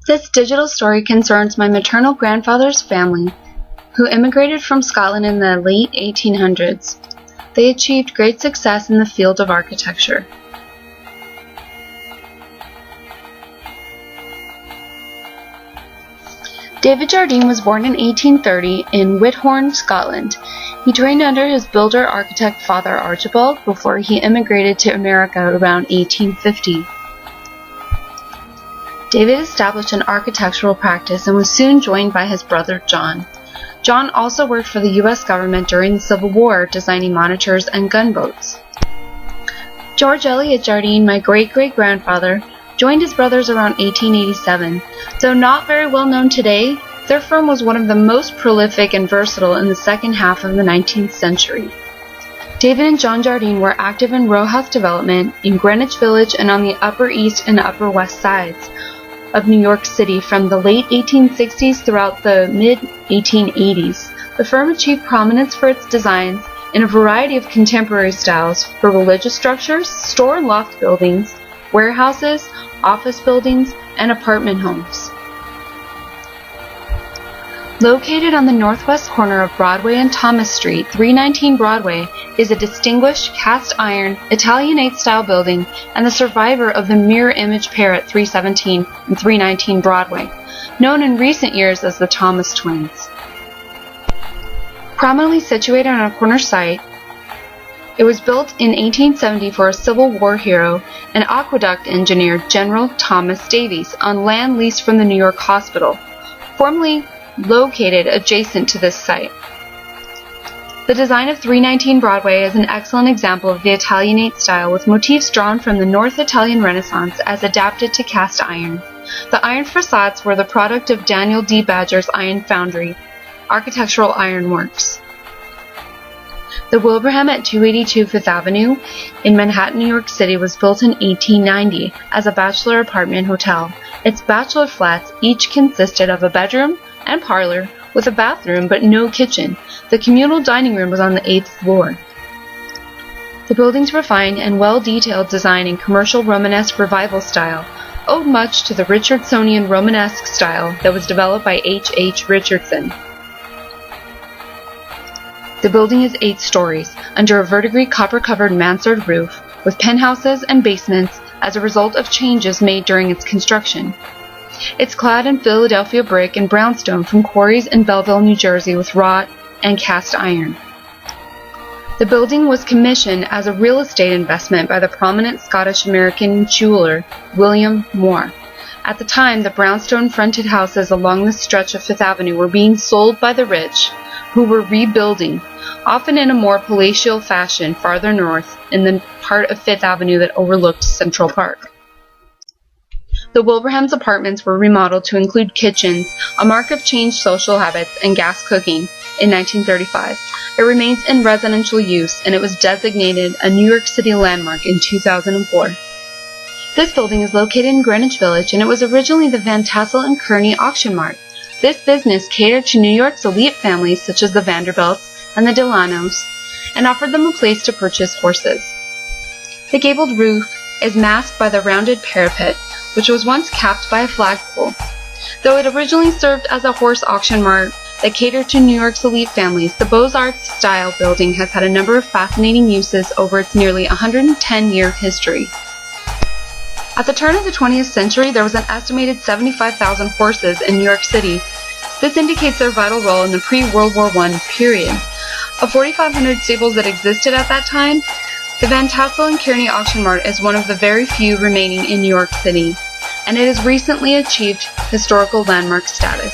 This digital story concerns my maternal grandfather's family, who immigrated from Scotland in the late 1800s. They achieved great success in the field of architecture. David Jardine was born in 1830 in Whithorn, Scotland. He trained under his builder-architect father Archibald before he immigrated to America around 1850. David established an architectural practice and was soon joined by his brother John. John also worked for the U.S. government during the Civil War, designing monitors and gunboats. George Eliot Jardine, my great-great-grandfather, joined his brothers around 1887. Though not very well known today, their firm was one of the most prolific and versatile in the second half of the 19th century. David and John Jardine were active in row house development in Greenwich Village and on the Upper East and Upper West sides of New York City from the late 1860s throughout the mid-1880s. The firm achieved prominence for its designs in a variety of contemporary styles for religious structures, store and loft buildings, warehouses, office buildings, and apartment homes. Located on the northwest corner of Broadway and Thomas Street, 319 Broadway is a distinguished cast-iron Italianate-style building and the survivor of the mirror-image pair at 317 and 319 Broadway, known in recent years as the Thomas Twins. Prominently situated on a corner site, it was built in 1870 for a Civil War hero and aqueduct engineer General Thomas Davies on land leased from the New York Hospital, formerly located adjacent to this site. The design of 319 Broadway is an excellent example of the Italianate style with motifs drawn from the North Italian Renaissance as adapted to cast iron. The iron facades were the product of Daniel D. Badger's Iron Foundry, Architectural Iron Works. The Wilbraham at 282 Fifth Avenue in Manhattan, New York City was built in 1890 as a bachelor apartment hotel. Its bachelor flats each consisted of a bedroom and parlor with a bathroom but no kitchen. The communal dining room was on the 8th floor. The building's refined and well-detailed design in commercial Romanesque revival style owed much to the Richardsonian Romanesque style that was developed by H. H. Richardson. The building is 8 stories, under a verdigris copper-covered mansard roof, with penthouses and basements as a result of changes made during its construction. It's clad in Philadelphia brick and brownstone from quarries in Belleville, New Jersey with wrought and cast iron. The building was commissioned as a real estate investment by the prominent Scottish-American jeweler William Moore. At the time, the brownstone-fronted houses along the stretch of Fifth Avenue were being sold by the rich, who were rebuilding, often in a more palatial fashion farther north in the part of Fifth Avenue that overlooked Central Park. The Wilbraham's apartments were remodeled to include kitchens, a mark of changed social habits, and gas cooking in 1935. It remains in residential use, and it was designated a New York City landmark in 2004. This building is located in Greenwich Village, and it was originally the Van Tassel and Kearney Auction Mart. This business catered to New York's elite families such as the Vanderbilts and the Delanos, and offered them a place to purchase horses. The gabled roof is masked by the rounded parapet, which was once capped by a flagpole. Though it originally served as a horse auction mart that catered to New York's elite families, the Beaux-Arts style building has had a number of fascinating uses over its nearly 110-year history. At the turn of the 20th century, there was an estimated 75,000 horses in New York City. This indicates their vital role in the pre-World War I period. Of 4,500 stables that existed at that time, the Van Tassel and Kearney Auction Mart is one of the very few remaining in New York City, and it has recently achieved historical landmark status.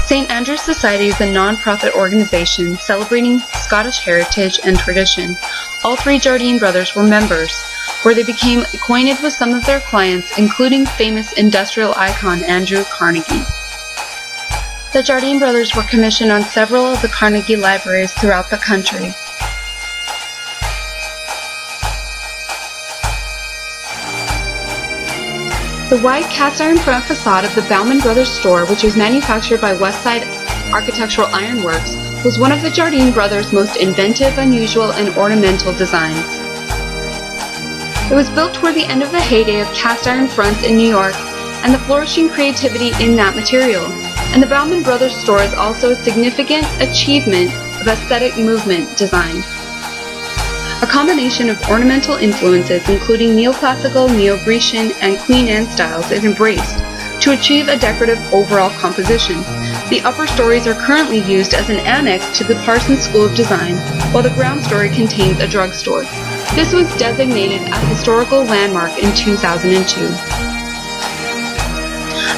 St. Andrew's Society is a non-profit organization celebrating Scottish heritage and tradition. All 3 Jardine brothers were members, where they became acquainted with some of their clients, including famous industrial icon Andrew Carnegie. The Jardine brothers were commissioned on several of the Carnegie libraries throughout the country. The white cast-iron front facade of the Bauman Brothers store, which was manufactured by Westside Architectural Iron Works, was one of the Jardine brothers' most inventive, unusual, and ornamental designs. It was built toward the end of the heyday of cast-iron fronts in New York and the flourishing creativity in that material. And the Bauman Brothers store is also a significant achievement of aesthetic movement design. A combination of ornamental influences including neoclassical, neo-Grecian, and Queen Anne styles is embraced to achieve a decorative overall composition. The upper stories are currently used as an annex to the Parsons School of Design, while the ground story contains a drugstore. This was designated a historical landmark in 2002.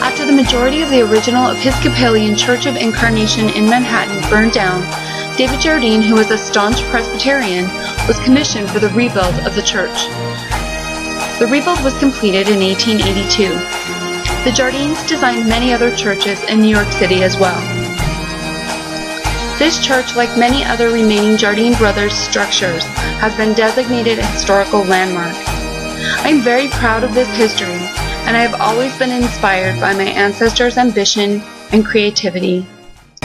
After the majority of the original Episcopalian Church of Incarnation in Manhattan burned down, David Jardine, who was a staunch Presbyterian, was commissioned for the rebuild of the church. The rebuild was completed in 1882. The Jardines designed many other churches in New York City as well. This church, like many other remaining Jardine Brothers structures, has been designated a historical landmark. I am very proud of this history, and I have always been inspired by my ancestors' ambition and creativity.